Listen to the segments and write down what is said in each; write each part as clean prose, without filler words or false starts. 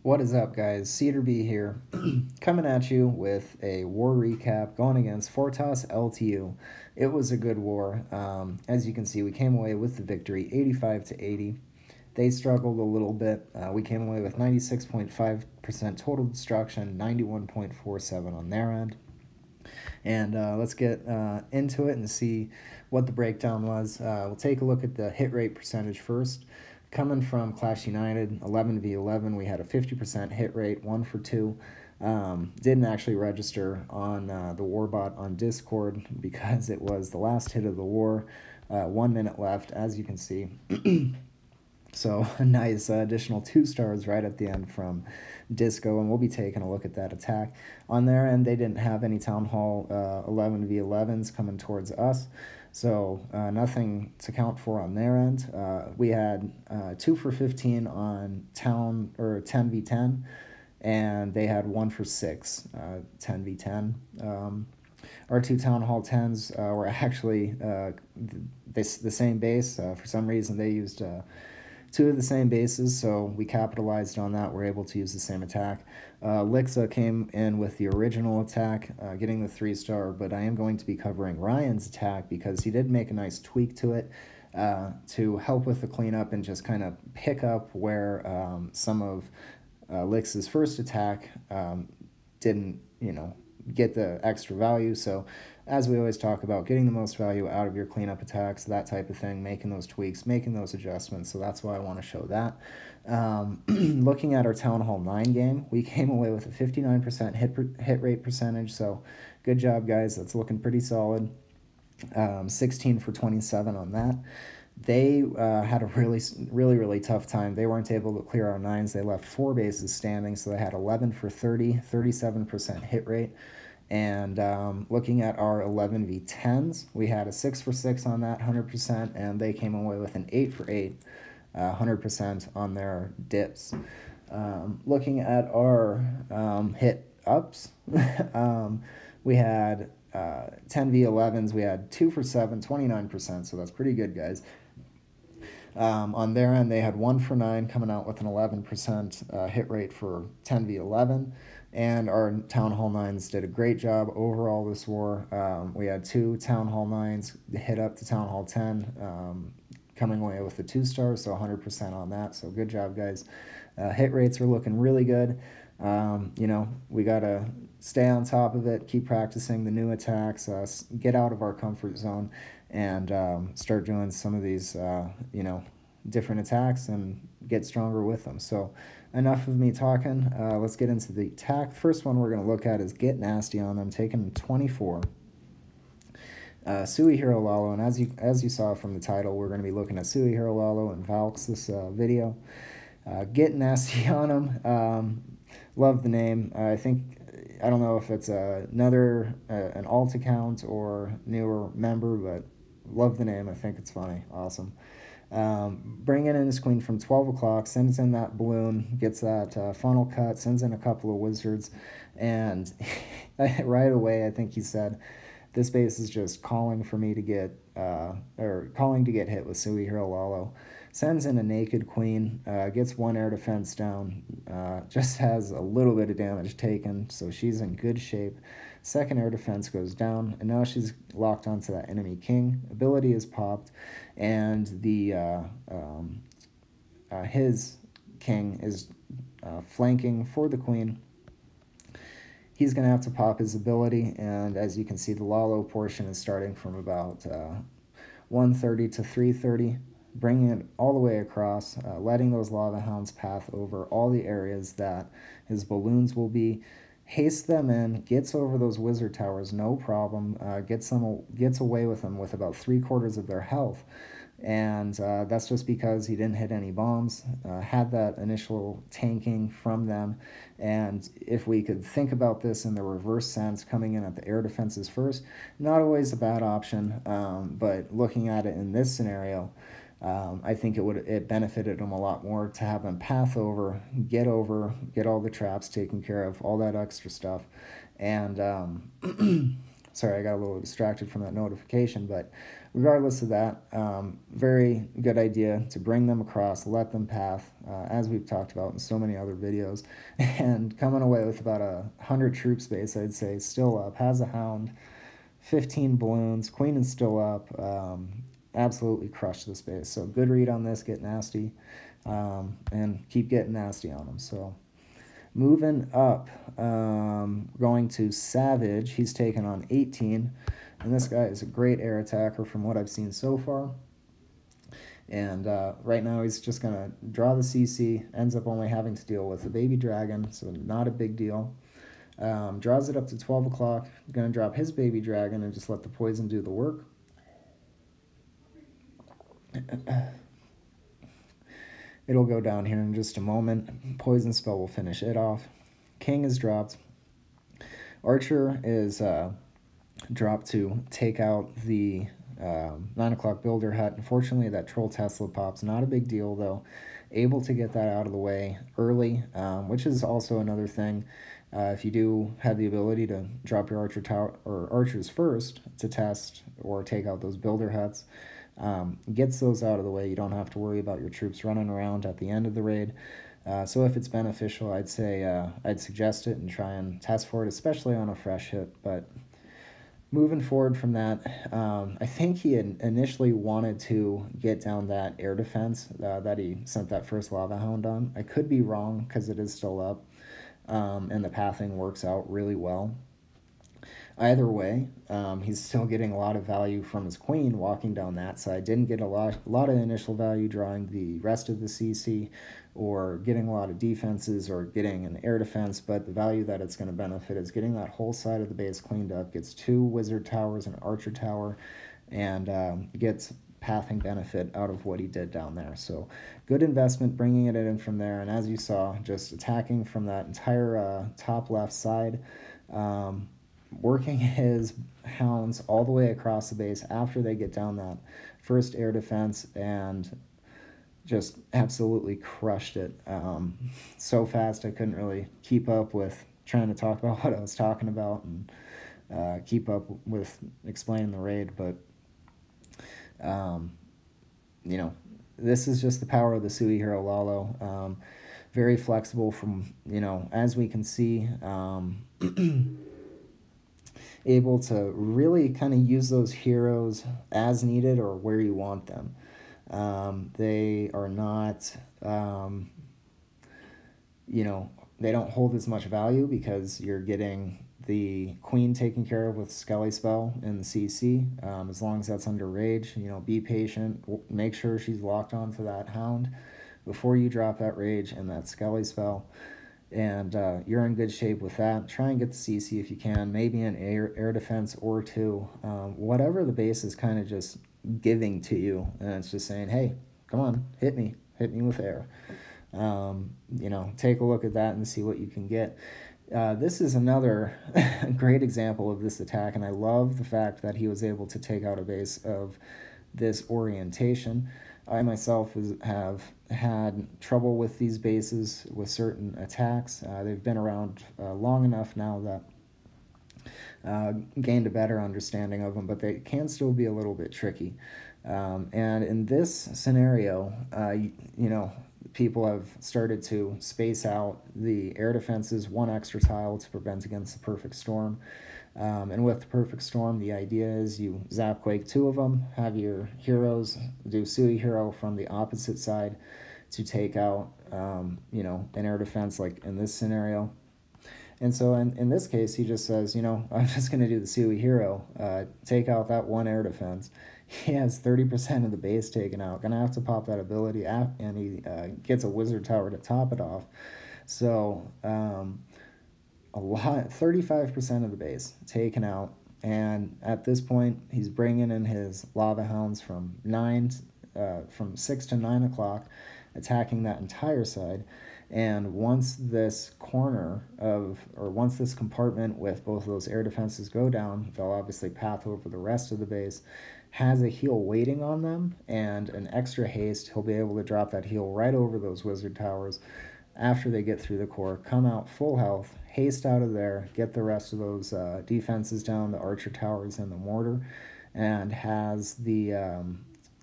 What is up, guys? Cedar B here, coming at you with a war recap going against Fortas LTU. It was a good war. As you can see, we came away with the victory, 85 to 80. They struggled a little bit. We came away with 96.5% total destruction, 91.47 on their end. And let's get into it and see what the breakdown was. We'll take a look at the hit rate percentage first. Coming from Clash United, 11v11, we had a 50% hit rate, 1 for 2. Didn't actually register on the Warbot on Discord because it was the last hit of the war. 1 minute left, as you can see. So a nice additional 2 stars right at the end from Disco, and we'll be taking a look at that attack. On their end, they didn't have any Town Hall 11v11s coming towards us, so nothing to count for on their end. We had 2 for 15 on Town or 10v10, and they had 1 for 6 10v10. Our 2 Town Hall 10s were actually the same base. For some reason, they used 2 of the same bases, so we capitalized on that. We're able to use the same attack. Lixa came in with the original attack, getting the 3-star, but I am going to be covering Ryan's attack because he did make a nice tweak to it to help with the cleanup and just kind of pick up where some of Lix's first attack didn't, get the extra value. So as we always talk about, getting the most value out of your cleanup attacks, that type of thing, making those tweaks, making those adjustments. So that's why I want to show that. Looking at our Town Hall 9 game, we came away with a 59% hit rate percentage. So good job, guys. That's looking pretty solid. 16 for 27 on that. They had a really tough time. They weren't able to clear our 9s. They left 4 bases standing, so they had 11 for 30, 37% hit rate. And looking at our 11v10s, we had a 6 for 6 on that, 100%, and they came away with an 8 for 8, 100% on their dips. Looking at our hit ups, we had 10v11s, we had 2 for 7, 29%, so that's pretty good, guys. On their end, they had 1 for 9, coming out with an 11% hit rate for 10v11. And our Town Hall 9s did a great job overall this war. We had 2 Town Hall 9s hit up to Town Hall 10, coming away with the 2 stars, so 100% on that. So good job, guys. Hit rates are looking really good. We got to stay on top of it, keep practicing the new attacks, get out of our comfort zone, and start doing some of these, different attacks and get stronger with them. So enough of me talking. Let's get into the attack. First one we're going to look at is Get Nasty on them, taking 24. SUI Hero Lalo, and as you saw from the title, we're going to be looking at SUI Hero Lalo and VALKS this video. Get Nasty on them. Love the name. I don't know if it's an alt account or newer member, but love the name. I think it's funny. Awesome. Bringing in his queen from 12 o'clock, sends in that balloon, gets that funnel cut, sends in a couple of wizards, and right away I think he said, this base is just calling for me to get, calling to get hit with SUI Hero Lalo. Sends in a naked queen, gets 1 air defense down, just has a little bit of damage taken, so she's in good shape. 2nd air defense goes down, and now she's locked onto that enemy king. Ability is popped, and his king is flanking for the queen. He's going to have to pop his ability, and as you can see, the Lalo portion is starting from about 130 to 330. Bringing it all the way across, letting those lava hounds path over all the areas that his balloons will be, haste them in, gets over those wizard towers, no problem, gets away with them with about 3/4 of their health, and that's just because he didn't hit any bombs, had that initial tanking from them. And if we could think about this in the reverse sense, coming in at the air defenses first, not always a bad option, but looking at it in this scenario, I think it benefited him a lot more to have him path over, get all the traps taken care of, all that extra stuff, and sorry, I got a little distracted from that notification, but regardless of that, very good idea to bring them across, let them path, as we've talked about in so many other videos, and coming away with about 100 troop space, I'd say, still up, has a hound, 15 balloons, queen is still up, absolutely crushed the space. So good read on this, get nasty, and keep getting nasty on them. So moving up, going to Savage, he's taken on 18, and this guy is a great air attacker from what I've seen so far. And right now he's just going to draw the CC, ends up only having to deal with the baby dragon, so not a big deal. Draws it up to 12 o'clock, going to drop his baby dragon and just let the poison do the work. It'll go down here in just a moment. Poison spell will finish it off. King is dropped. Archer is dropped to take out the 9 o'clock builder hut. Unfortunately, that troll Tesla pops. Not a big deal, though. Able to get that out of the way early, which is also another thing. If you do have the ability to drop your archer tower or archers first to test or take out those builder huts, gets those out of the way. You don't have to worry about your troops running around at the end of the raid. So if it's beneficial, I'd say I'd suggest it and try and test for it, especially on a fresh hit. But moving forward from that, I think he had initially wanted to get down that air defense that he sent that first lava hound on. I could be wrong because it is still up, and the pathing works out really well. Either way, he's still getting a lot of value from his queen walking down that side. Didn't get a lot of initial value drawing the rest of the CC or getting a lot of defenses or getting an air defense, but the value that it's going to benefit is getting that whole side of the base cleaned up, gets 2 wizard towers and an archer tower, and gets pathing benefit out of what he did down there. So good investment bringing it in from there, and as you saw, just attacking from that entire top left side, working his hounds all the way across the base after they get down that first air defense and just absolutely crushed it. So fast I couldn't really keep up with trying to talk about what I was talking about and keep up with explaining the raid, but you know, this is just the power of the SUI hero Lalo. Very flexible from, you know, as we can see, able to really kind of use those heroes as needed or where you want them. They are not, you know, they don't hold as much value because you're getting the queen taken care of with Skelly spell in the CC. As long as that's under rage, you know, be patient, make sure she's locked onto that hound before you drop that rage and that Skelly spell. And you're in good shape with that. Try and get the CC if you can, maybe an air defense or 2. Whatever the base is kind of just giving to you, and it's just saying, hey, come on, hit me with air. You know, take a look at that and see what you can get. This is another great example of this attack, and I love the fact that he was able to take out a base of this orientation. I myself have had trouble with these bases with certain attacks. They've been around long enough now that gained a better understanding of them, but they can still be a little bit tricky. And in this scenario, you know, people have started to space out the air defenses 1 extra tile to prevent against the perfect storm. And with the perfect storm, the idea is you zap quake 2 of them, have your heroes do SUI hero from the opposite side to take out, you know, an air defense like in this scenario. And so in this case, he just says, you know, I'm just going to do the SUI hero, take out that 1 air defense. He has 30% of the base taken out. Going to have to pop that ability, and he gets a wizard tower to top it off. So a lot, 35% of the base taken out, and at this point he's bringing in his lava hounds from 6 to 9 o'clock, attacking that entire side. And once this corner of, or once this compartment with both of those air defenses go down, they'll obviously path over the rest of the base. Has a heal waiting on them and an extra haste. He'll be able to drop that heal right over those wizard towers, after they get through the core, come out full health, haste out of there, get the rest of those defenses down, the archer towers and the mortar, and has the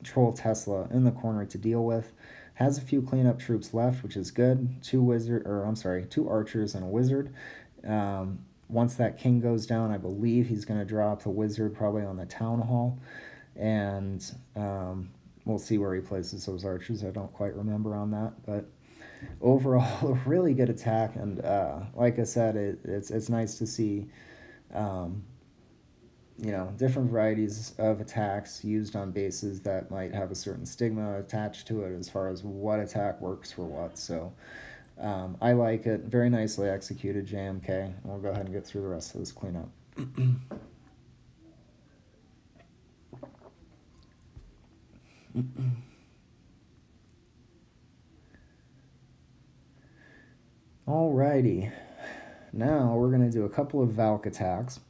troll Tesla in the corner to deal with. Has a few cleanup troops left, which is good. Two archers and a wizard. Once that king goes down, I believe he's going to drop the wizard probably on the town hall, and we'll see where he places those archers. I don't quite remember on that, but overall, a really good attack. And like I said, it's nice to see different varieties of attacks used on bases that might have a certain stigma attached to it as far as what attack works for what. So I like it. Very nicely executed, JMK. We'll go ahead and get through the rest of this cleanup. Alrighty. Now we're going to do a couple of VALK attacks.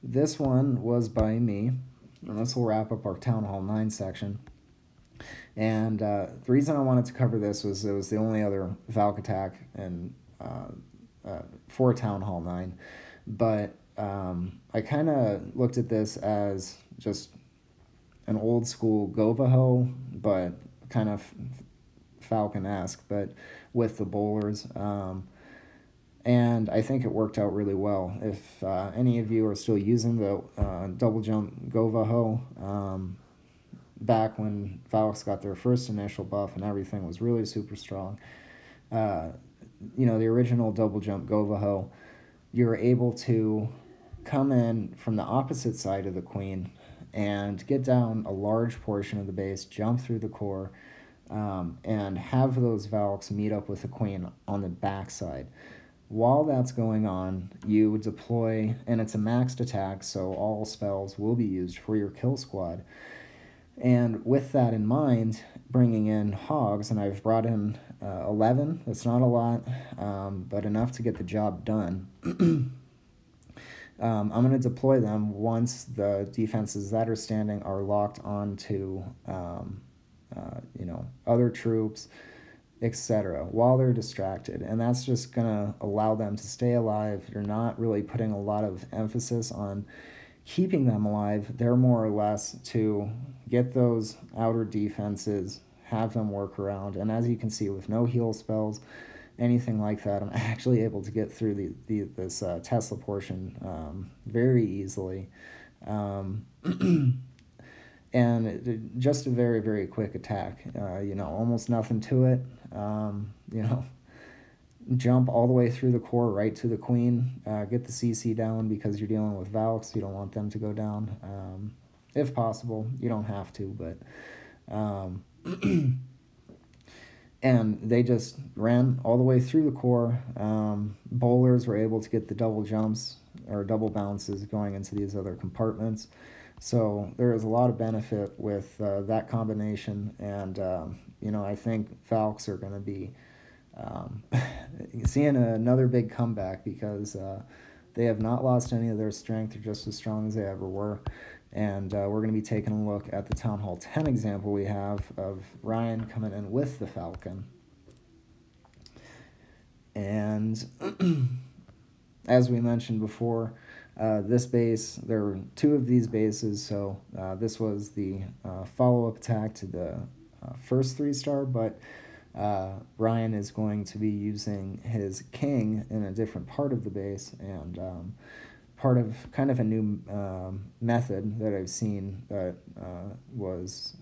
This one was by me, and this will wrap up our Town Hall 9 section. And the reason I wanted to cover this was it was the only other VALK attack for Town Hall 9. But I kind of looked at this as just an old school Govaho, but kind of Falcon-esque, but with the bowlers. And I think it worked out really well. If any of you are still using the double jump Govaho, back when VALKS got their first initial buff and everything was really super strong, the original double jump Govaho, you were able to come in from the opposite side of the queen and get down a large portion of the base, jump through the core, and have those VALKS meet up with the queen on the back side. While that's going on, you deploy, and it's a maxed attack, so all spells will be used for your kill squad. And with that in mind, bringing in hogs, and I've brought in 11. That's not a lot, but enough to get the job done. I'm going to deploy them once the defenses that are standing are locked onto, other troops, etc., while they're distracted. And that's just going to allow them to stay alive. You're not really putting a lot of emphasis on keeping them alive. They're more or less to get those outer defenses, have them work around. And as you can see, with no heal spells, anything like that, I'm actually able to get through this Tesla portion very easily. And just a very, very quick attack. Almost nothing to it. Jump all the way through the core right to the queen. Get the CC down because you're dealing with VALKS. You don't want them to go down. If possible, you don't have to, but... and they just ran all the way through the core. Bowlers were able to get the double jumps or double bounces going into these other compartments. So there is a lot of benefit with that combination, and I think VALKS are going to be seeing another big comeback because they have not lost any of their strength. They're just as strong as they ever were. And we're going to be taking a look at the Town Hall 10 example we have of Ryan coming in with the Falcon. And as we mentioned before, this base, there were two of these bases, so this was the follow-up attack to the first 3-star, but Ryan is going to be using his king in a different part of the base, and part of kind of a new method that I've seen that was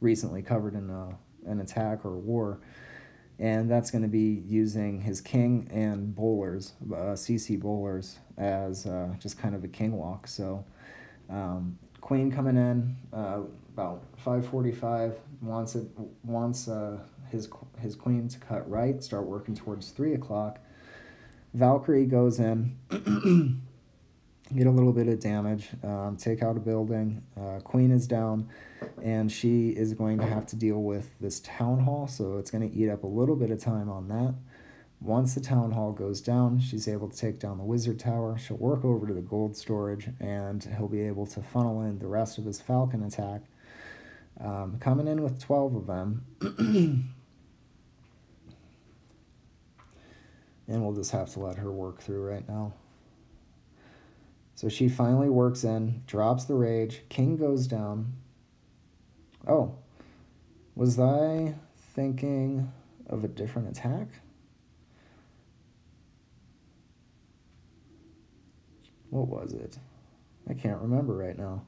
recently covered in an attack or a war, and that's going to be using his king and bowlers, CC bowlers, as just kind of a king walk. So queen coming in about 5:45, wants his queen to cut right, start working towards 3 o'clock. Valkyrie goes in, get a little bit of damage, take out a building. Queen is down, and she is going to have to deal with this town hall, so it's going to eat up a little bit of time on that. Once the town hall goes down, she's able to take down the wizard tower. She'll work over to the gold storage, and he'll be able to funnel in the rest of his falcon attack. Coming in with 12 of them. And we'll just have to let her work through right now. So she finally works in, drops the rage, king goes down. Oh, was I thinking of a different attack? What was it? I can't remember right now.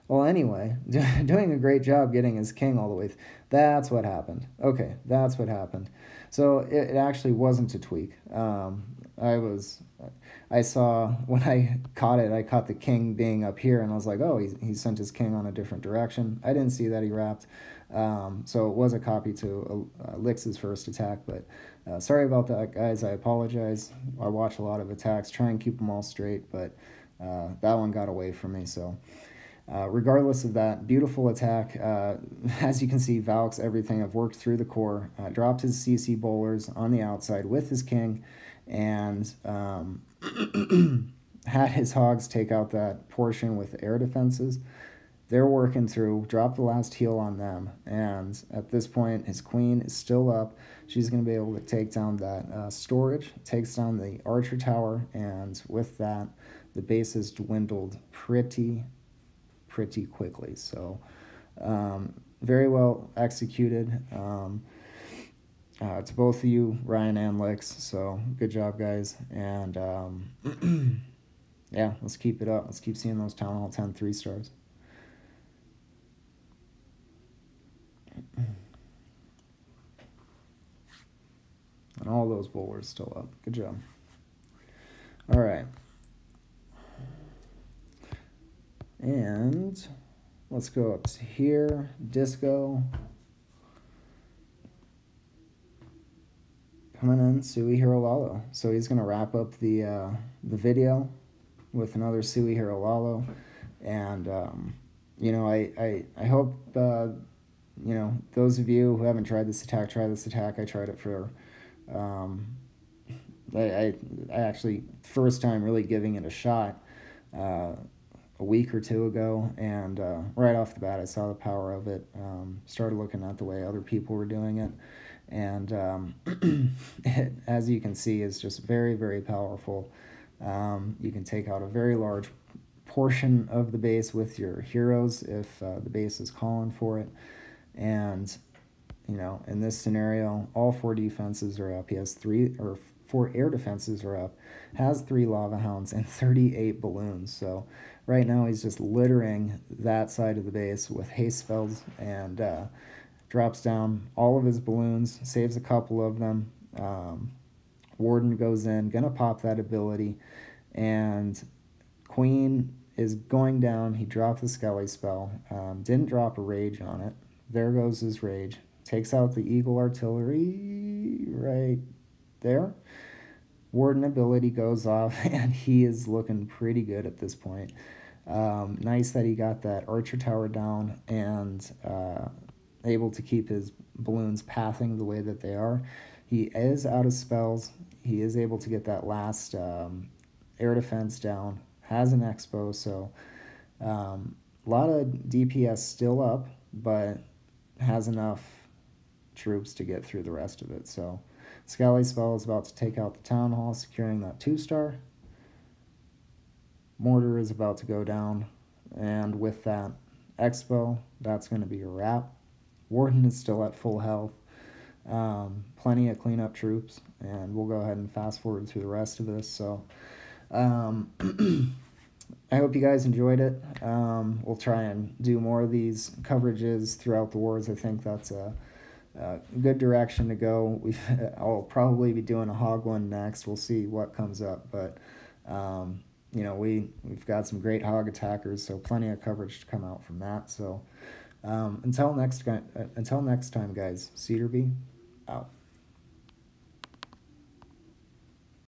Well, anyway, doing a great job getting his king all the way. That's what happened. Okay, that's what happened. So it actually wasn't a tweak. I saw when I caught it, I caught the king being up here, and I was like, oh, he sent his king on a different direction. I didn't see that he wrapped. So it was a copy to Lix's first attack, but sorry about that, guys. I apologize. I watch a lot of attacks, try and keep them all straight, but that one got away from me, so... regardless of that, beautiful attack. As you can see, VALKS, everything. I've worked through the core, dropped his CC bowlers on the outside with his king, and had his hogs take out that portion with air defenses. They're working through, dropped the last heal on them, and at this point, his queen is still up. She's going to be able to take down that storage, takes down the archer tower, and with that, the base has dwindled pretty quickly. So very well executed to both of you, Ryan and Lix. So good job, guys. And yeah, let's keep it up. Let's keep seeing those Town Hall 10 3-stars. And all those bowlers still up. Good job. All right. And let's go up to here. Disco. Coming in, SUI Hero Lalo. So he's going to wrap up the video with another SUI Hero Lalo. And, you know, I hope, you know, those of you who haven't tried this attack, try this attack. I tried it for... I actually, first time really giving it a shot a week or two ago, and right off the bat I saw the power of it, started looking at the way other people were doing it, and it, as you can see, is just very powerful. You can take out a very large portion of the base with your heroes if the base is calling for it, and you know, in this scenario, all 4 defenses are up. He has 4 air defenses are up, has 3 lava hounds, and 38 balloons. So right now he's just littering that side of the base with haste spells, and drops down all of his balloons, saves a couple of them. Warden goes in, gonna pop that ability, and Queen is going down. He dropped the Skelly spell, didn't drop a rage on it. There goes his rage. Takes out the Eagle Artillery right there. Warden ability goes off, and he is looking pretty good at this point. Nice that he got that Archer Tower down and able to keep his balloons pathing the way that they are. He is out of spells. He is able to get that last air defense down. Has an expo, so a lot of DPS still up, but has enough troops to get through the rest of it. So Skelly spell is about to take out the Town Hall, securing that 2-star. Mortar is about to go down, and with that expo, that's going to be a wrap. Warden is still at full health. Plenty of cleanup troops, and we'll go ahead and fast forward through the rest of this. So I hope you guys enjoyed it. We'll try and do more of these coverages throughout the wars. I think that's a good direction to go. I'll probably be doing a hog one next. We'll see what comes up, but you know, we've got some great hog attackers, so plenty of coverage to come out from that. So until next time, guys, Cedarby out.